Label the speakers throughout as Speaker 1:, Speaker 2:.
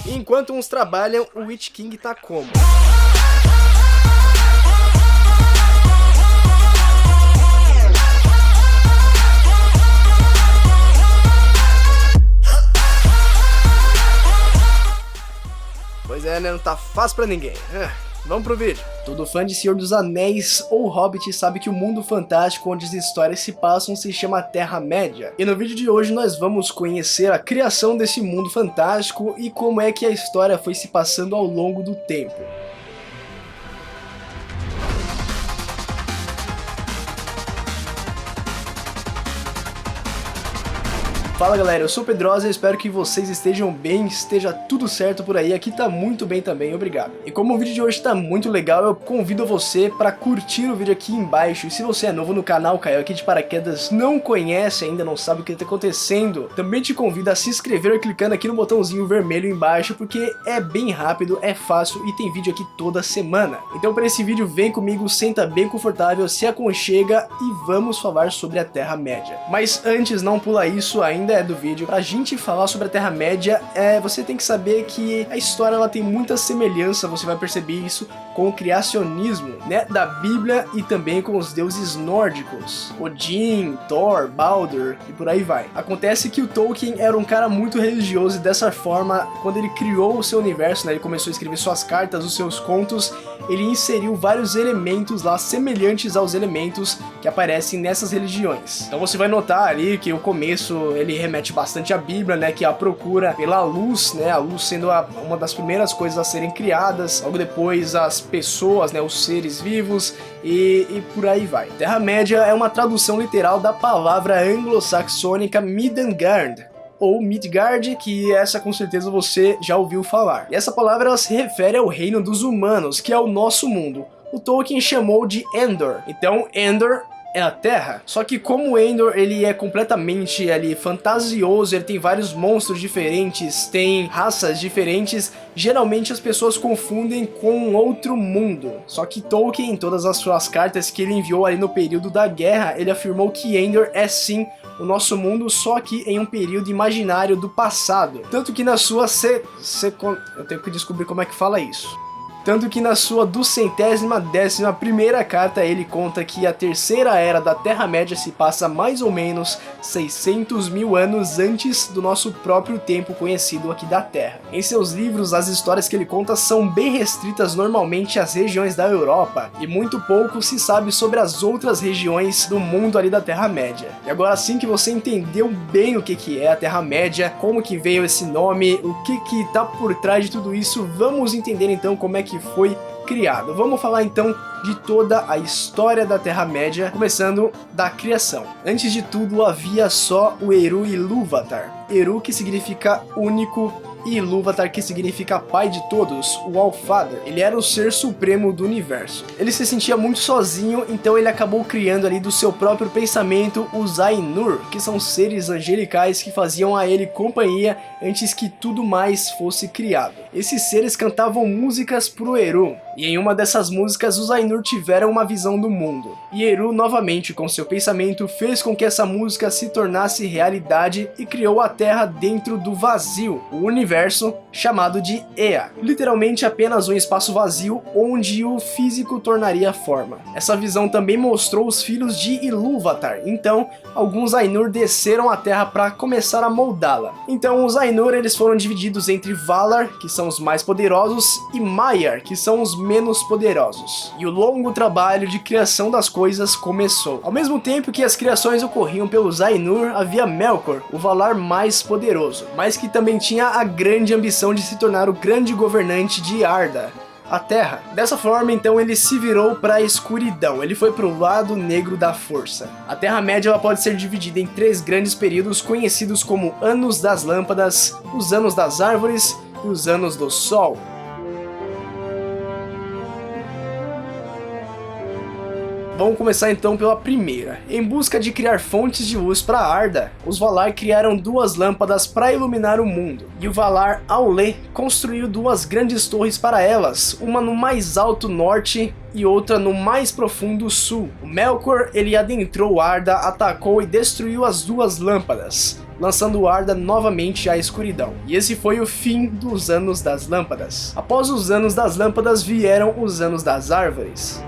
Speaker 1: E enquanto uns trabalham, o Witch King tá como? Pois é, né? Não tá fácil pra ninguém. Vamos pro vídeo. Todo fã de Senhor dos Anéis ou Hobbit sabe que o mundo fantástico onde as histórias se passam se chama Terra-média. E no vídeo de hoje nós vamos conhecer a criação desse mundo fantástico e como é que a história foi se passando ao longo do tempo. Fala galera, eu sou o Pedrosa e espero que vocês estejam bem, esteja tudo certo por aí, aqui tá muito bem também, obrigado. E como o vídeo de hoje tá muito legal, eu convido você para curtir o vídeo aqui embaixo. E se você é novo no canal, caiu aqui de paraquedas, não conhece ainda, não sabe o que tá acontecendo, também te convido a se inscrever clicando aqui no botãozinho vermelho embaixo, porque é bem rápido, é fácil e tem vídeo aqui toda semana. Então para esse vídeo vem comigo, senta bem confortável, se aconchega e vamos falar sobre a Terra-média. Mas antes, não pula isso ainda do vídeo. Pra gente falar sobre a Terra-média, você tem que saber que a história ela tem muita semelhança, você vai perceber isso com o criacionismo, né, da Bíblia e também com os deuses nórdicos, Odin, Thor, Baldur e por aí vai. Acontece que o Tolkien era um cara muito religioso e dessa forma, quando ele criou o seu universo, né, ele começou a escrever suas cartas, os seus contos, ele inseriu vários elementos lá semelhantes aos elementos que aparecem nessas religiões. Então você vai notar ali que o começo ele remete bastante à Bíblia, né, que é a procura pela luz, né, a luz sendo uma das primeiras coisas a serem criadas, logo depois as pessoas, né, os seres vivos e por aí vai. Terra-média é uma tradução literal da palavra anglo-saxônica Midgard, ou Midgard, que essa com certeza você já ouviu falar. E essa palavra ela se refere ao reino dos humanos, que é o nosso mundo. O Tolkien chamou de Endor. Então Endor é a Terra, só que como Endor ele é completamente ali fantasioso, ele tem vários monstros diferentes, tem raças diferentes, geralmente as pessoas confundem com outro mundo. Só que Tolkien, em todas as suas cartas que ele enviou ali no período da guerra, ele afirmou que Endor é sim o nosso mundo, só que em um período imaginário do passado. Tanto que na sua eu tenho que descobrir como é que fala isso. Tanto que na sua 211ª carta ele conta que a terceira era da Terra-média se passa mais ou menos 600 mil anos antes do nosso próprio tempo conhecido aqui da Terra. Em seus livros, as histórias que ele conta são bem restritas normalmente às regiões da Europa, e muito pouco se sabe sobre as outras regiões do mundo ali da Terra-média. E agora assim que você entendeu bem o que é a Terra-média, como que veio esse nome, o que tá por trás de tudo isso, vamos entender então como é que foi criado. Vamos falar então de toda a história da Terra-média, começando da criação. Antes de tudo havia só o Eru Ilúvatar. Eru que significa único e Ilúvatar que significa pai de todos, o All-Father. Ele era o ser supremo do universo. Ele se sentia muito sozinho, então ele acabou criando ali do seu próprio pensamento os Ainur, que são seres angelicais que faziam a ele companhia antes que tudo mais fosse criado. Esses seres cantavam músicas pro Eru, e em uma dessas músicas os Ainur tiveram uma visão do mundo. E Eru novamente com seu pensamento fez com que essa música se tornasse realidade e criou a Terra dentro do vazio, o universo chamado de Ea, literalmente apenas um espaço vazio onde o físico tornaria forma. Essa visão também mostrou os filhos de Ilúvatar, então alguns Ainur desceram a Terra para começar a moldá-la. Então os Ainur eles foram divididos entre Valar, que são os mais poderosos, e Maiar, que são os menos poderosos. E o longo trabalho de criação das coisas começou. Ao mesmo tempo que as criações ocorriam pelos Ainur, havia Melkor, o Valar mais poderoso, mas que também tinha a grande ambição de se tornar o grande governante de Arda, a Terra. Dessa forma, então, ele se virou para a escuridão, ele foi pro lado negro da força. A Terra-média ela pode ser dividida em 3 grandes períodos conhecidos como Anos das Lâmpadas, os Anos das Árvores e os Anos do Sol. Vamos começar então pela primeira. Em busca de criar fontes de luz para Arda, os Valar criaram 2 lâmpadas para iluminar o mundo. E o Valar Aule construiu 2 grandes torres para elas, uma no mais alto norte e outra no mais profundo sul. O Melkor ele adentrou Arda, atacou e destruiu as 2 lâmpadas. lançando Arda novamente à escuridão. E esse foi o fim dos Anos das Lâmpadas. Após os Anos das Lâmpadas vieram os Anos das Árvores.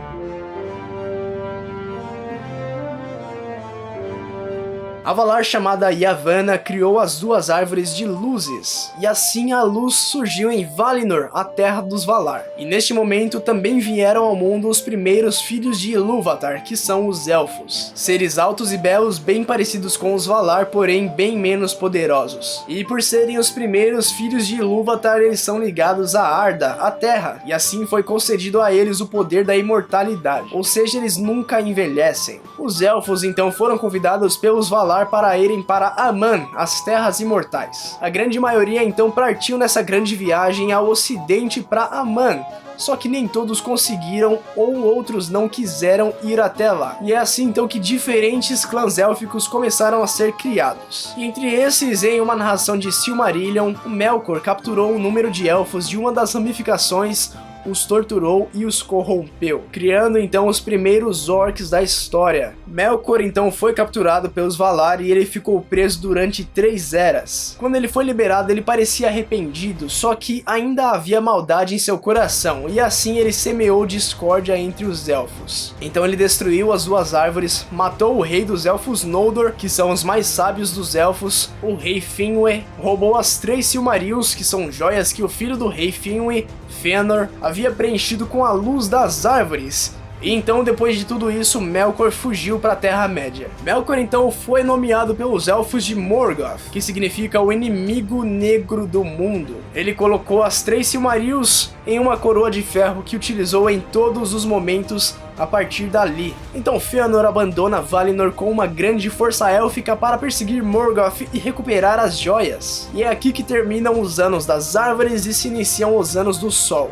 Speaker 1: A Valar chamada Yavanna criou as duas árvores de luzes, e assim a luz surgiu em Valinor, a terra dos Valar. E neste momento também vieram ao mundo os primeiros filhos de Ilúvatar, que são os Elfos. Seres altos e belos bem parecidos com os Valar, porém bem menos poderosos. E por serem os primeiros filhos de Ilúvatar, eles são ligados a Arda, a terra, e assim foi concedido a eles o poder da imortalidade, ou seja, eles nunca envelhecem. Os Elfos então foram convidados pelos Valar para irem para Aman, as Terras Imortais. A grande maioria então partiu nessa grande viagem ao ocidente para Aman, só que nem todos conseguiram ou outros não quiseram ir até lá. E é assim então que diferentes clãs élficos começaram a ser criados. E entre esses, em uma narração de Silmarillion, o Melkor capturou um número de elfos de uma das ramificações, os torturou e os corrompeu, criando então os primeiros orcs da história. Melkor então foi capturado pelos Valar e ele ficou preso durante 3 eras. Quando ele foi liberado, ele parecia arrependido, só que ainda havia maldade em seu coração, e assim ele semeou discórdia entre os elfos. Então ele destruiu as duas árvores, matou o rei dos elfos Noldor, que são os mais sábios dos elfos, o rei Finwë, roubou as 3 Silmarils, que são joias que o filho do rei Finwë, Fëanor, havia preenchido com a luz das árvores. E então, depois de tudo isso, Melkor fugiu para a Terra-média. Melkor então foi nomeado pelos Elfos de Morgoth, que significa o inimigo negro do mundo. Ele colocou as 3 Silmarils em uma coroa de ferro que utilizou em todos os momentos a partir dali. Então Fëanor abandona Valinor com uma grande força élfica para perseguir Morgoth e recuperar as joias. E é aqui que terminam os Anos das Árvores e se iniciam os Anos do Sol.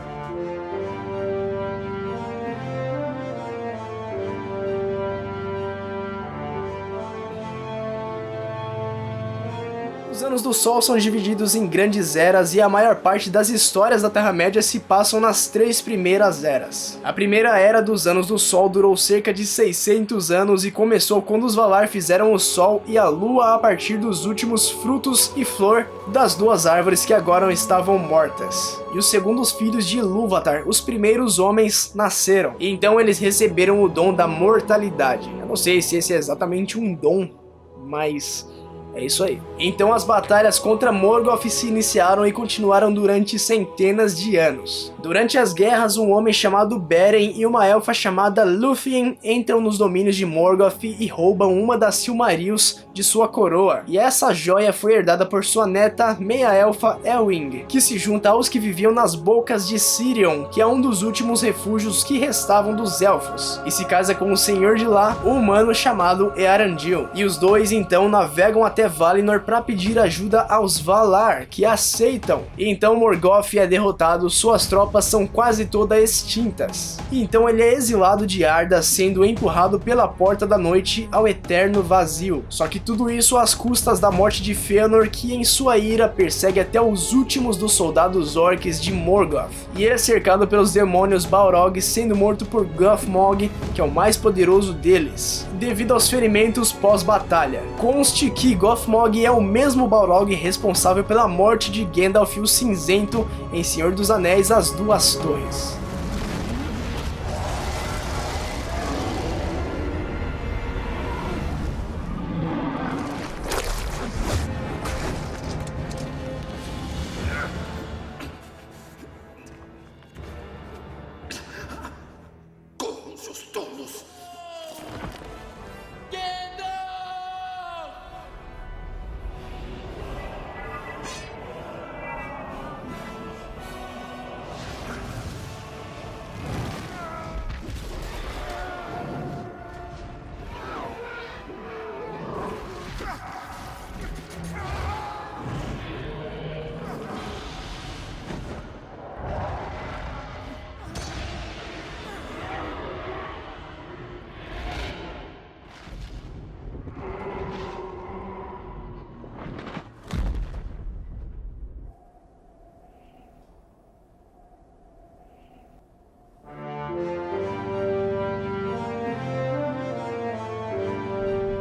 Speaker 1: Os Anos do Sol são divididos em grandes eras e a maior parte das histórias da Terra-média se passam nas 3 primeiras eras. A primeira era dos Anos do Sol durou cerca de 600 anos e começou quando os Valar fizeram o Sol e a Lua a partir dos últimos frutos e flor das duas árvores que agora estavam mortas. E os segundos filhos de Ilúvatar, os primeiros homens, nasceram. E então eles receberam o dom da mortalidade. Eu não sei se esse é exatamente um dom, mas é isso aí. Então as batalhas contra Morgoth se iniciaram e continuaram durante centenas de anos. Durante as guerras, um homem chamado Beren e uma elfa chamada Lúthien entram nos domínios de Morgoth e roubam uma das Silmarils de sua coroa. E essa joia foi herdada por sua neta, meia-elfa Elwing, que se junta aos que viviam nas bocas de Sirion, que é um dos últimos refúgios que restavam dos elfos, e se casa com o senhor de lá, um humano chamado Earendil. E os dois então navegam até Valinor para pedir ajuda aos Valar, que aceitam. E então Morgoth é derrotado, suas tropas são quase todas extintas. E então ele é exilado de Arda, sendo empurrado pela Porta da Noite ao eterno vazio. Só que tudo isso às custas da morte de Fëanor, que em sua ira persegue até os últimos dos soldados orcs de Morgoth. E é cercado pelos demônios Balrog, sendo morto por Gothmog, que é o mais poderoso deles, devido aos ferimentos pós-batalha. Conste que Gothmog é o mesmo Balrog responsável pela morte de Gandalf o Cinzento em Senhor dos Anéis As Duas Torres.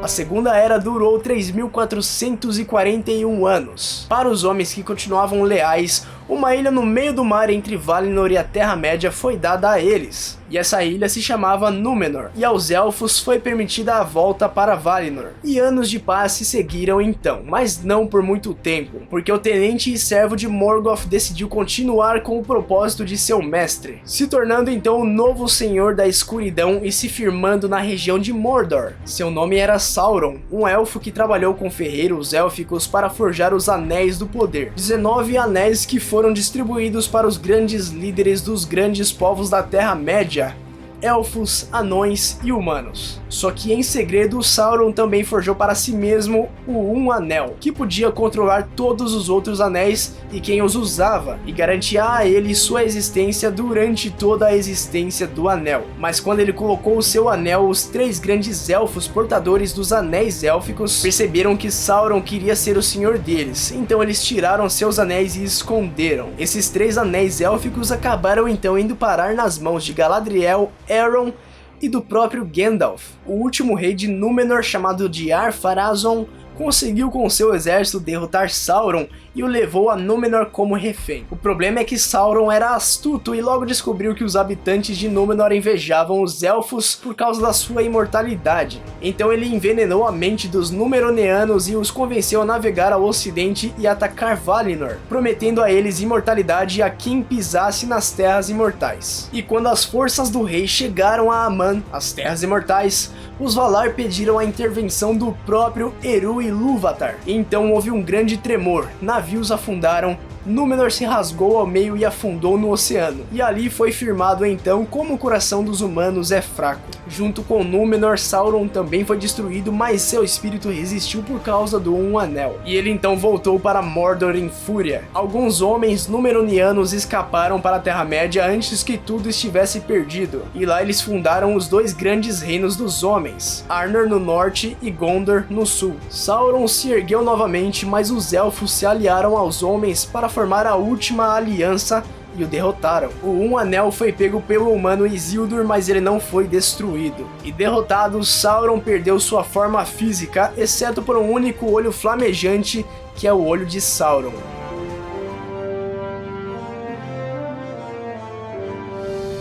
Speaker 1: A Segunda Era durou 3.441 anos. Para os homens que continuavam leais, uma ilha no meio do mar entre Valinor e a Terra-média foi dada a eles, e essa ilha se chamava Númenor, e aos elfos foi permitida a volta para Valinor. E anos de paz se seguiram então, mas não por muito tempo, porque o tenente e servo de Morgoth decidiu continuar com o propósito de seu mestre, se tornando então o novo senhor da escuridão e se firmando na região de Mordor. Seu nome era Sauron, um elfo que trabalhou com ferreiros élficos para forjar os Anéis do Poder, 19 anéis que foram distribuídos para os grandes líderes dos grandes povos da Terra-média, elfos, anões e humanos. Só que em segredo, Sauron também forjou para si mesmo o Um Anel, que podia controlar todos os outros anéis e quem os usava, e garantia a ele sua existência durante toda a existência do anel. Mas quando ele colocou o seu anel, os 3 grandes elfos portadores dos anéis élficos perceberam que Sauron queria ser o senhor deles, então eles tiraram seus anéis e esconderam. Esses 3 anéis élficos acabaram então indo parar nas mãos de Galadriel, Elrond e do próprio Gandalf. O último rei de Númenor, chamado de Ar-Pharazôn, conseguiu com seu exército derrotar Sauron e o levou a Númenor como refém. O problema é que Sauron era astuto e logo descobriu que os habitantes de Númenor invejavam os elfos por causa da sua imortalidade. Então ele envenenou a mente dos Númenóreanos e os convenceu a navegar ao ocidente e atacar Valinor, prometendo a eles imortalidade a quem pisasse nas Terras Imortais. E quando as forças do rei chegaram a Aman, as Terras Imortais, os Valar pediram a intervenção do próprio Eru Ilúvatar. Então houve um grande tremor, navios afundaram, Númenor se rasgou ao meio e afundou no oceano. E ali foi firmado então como o coração dos humanos é fraco. Junto com Númenor, Sauron também foi destruído, mas seu espírito resistiu por causa do Um Anel. E ele então voltou para Mordor em fúria. Alguns homens Númenóreanos escaparam para a Terra-média antes que tudo estivesse perdido. E lá eles fundaram os 2 grandes reinos dos homens, Arnor no norte e Gondor no sul. Sauron se ergueu novamente, mas os elfos se aliaram aos homens para formar a última aliança e o derrotaram. O Um Anel foi pego pelo humano Isildur, mas ele não foi destruído. E derrotado, Sauron perdeu sua forma física, exceto por um único olho flamejante, que é o olho de Sauron.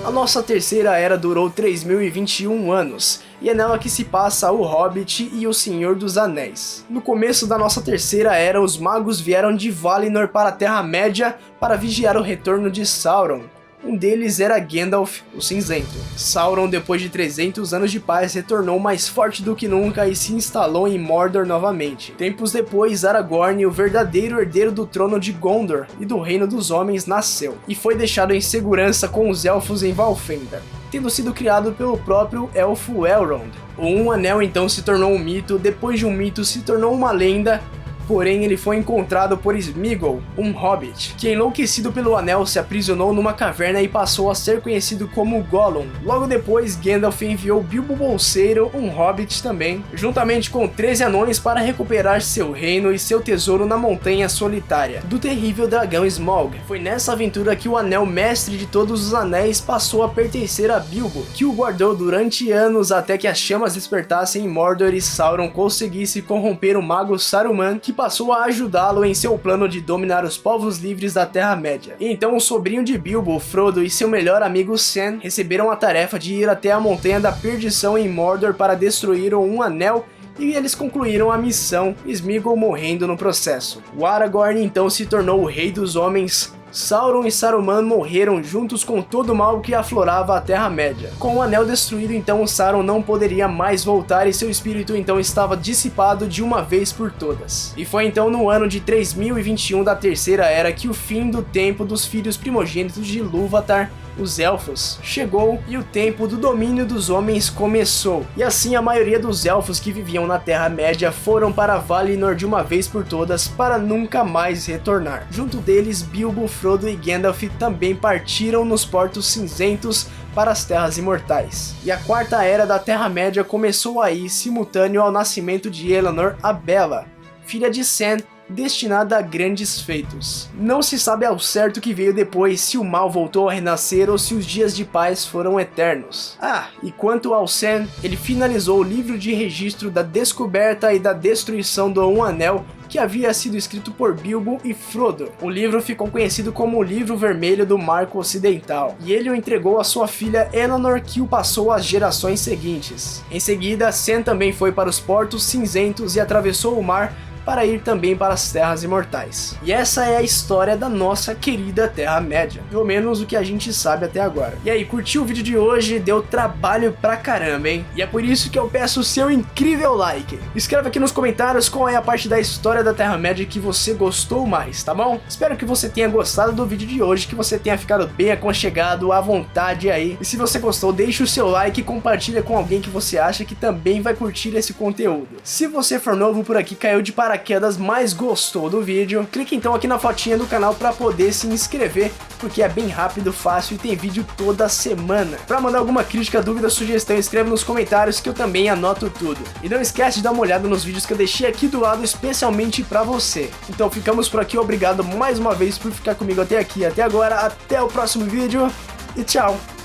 Speaker 1: A nossa Terceira Era durou 3.021 anos, e é nela que se passa o Hobbit e o Senhor dos Anéis. No começo da nossa Terceira Era, os magos vieram de Valinor para a Terra-média para vigiar o retorno de Sauron. Um deles era Gandalf, o Cinzento. Sauron, depois de 300 anos de paz, retornou mais forte do que nunca e se instalou em Mordor novamente. Tempos depois, Aragorn, o verdadeiro herdeiro do trono de Gondor e do Reino dos Homens, nasceu, e foi deixado em segurança com os elfos em Valfenda, tendo sido criado pelo próprio elfo Elrond. O Um Anel então se tornou um mito, depois de um mito se tornou uma lenda, porém ele foi encontrado por Sméagol, um hobbit, que enlouquecido pelo anel se aprisionou numa caverna e passou a ser conhecido como Gollum. Logo depois, Gandalf enviou Bilbo Bolseiro, um hobbit também, juntamente com 13 anões para recuperar seu reino e seu tesouro na Montanha Solitária, do terrível dragão Smaug. Foi nessa aventura que o Anel Mestre de Todos os Anéis passou a pertencer a Bilbo, que o guardou durante anos até que as chamas despertassem em Mordor e Sauron conseguisse corromper o mago Saruman, que passou a ajudá-lo em seu plano de dominar os povos livres da Terra-média. Então o sobrinho de Bilbo, Frodo, e seu melhor amigo Sam receberam a tarefa de ir até a Montanha da Perdição em Mordor para destruir o Um Anel, e eles concluíram a missão, Sméagol morrendo no processo. O Aragorn então se tornou o rei dos homens. Sauron e Saruman morreram juntos com todo o mal que aflorava a Terra-média. Com o anel destruído, então Sauron não poderia mais voltar e seu espírito então estava dissipado de uma vez por todas. E foi então no ano de 3021 da Terceira Era que o fim do tempo dos filhos primogênitos de Ilúvatar, os elfos, chegou e o tempo do domínio dos homens começou. E assim a maioria dos elfos que viviam na Terra-média foram para Valinor de uma vez por todas para nunca mais retornar. Junto deles, Bilbo, Frodo e Gandalf também partiram nos Portos Cinzentos para as Terras Imortais. E a Quarta Era da Terra-média começou aí, simultâneo ao nascimento de Elenor a Bela, filha de Sam destinada a grandes feitos. Não se sabe ao certo o que veio depois, se o mal voltou a renascer ou se os dias de paz foram eternos. Ah, e quanto ao Sam, ele finalizou o livro de registro da descoberta e da destruição do Um Anel, que havia sido escrito por Bilbo e Frodo. O livro ficou conhecido como o Livro Vermelho do Marco Ocidental, e ele o entregou à sua filha Elanor, que o passou às gerações seguintes. Em seguida, Sam também foi para os Portos Cinzentos e atravessou o mar para ir também para as Terras Imortais. E essa é a história da nossa querida Terra-média, pelo menos o que a gente sabe até agora. E aí, curtiu o vídeo de hoje? Deu trabalho pra caramba, hein? E é por isso que eu peço o seu incrível like. Escreve aqui nos comentários qual é a parte da história da Terra-média que você gostou mais, tá bom? Espero que você tenha gostado do vídeo de hoje, que você tenha ficado bem aconchegado, à vontade aí. E se você gostou, deixe o seu like e compartilha com alguém que você acha que também vai curtir esse conteúdo. Se você for novo por aqui, caiu de paraquedas, mas gostou do vídeo, clique então aqui na fotinha do canal para poder se inscrever, porque é bem rápido, fácil e tem vídeo toda semana. Para mandar alguma crítica, dúvida, sugestão, escreve nos comentários que eu também anoto tudo. E não esquece de dar uma olhada nos vídeos que eu deixei aqui do lado especialmente para você. Então ficamos por aqui, obrigado mais uma vez por ficar comigo até aqui, até agora, até o próximo vídeo e tchau!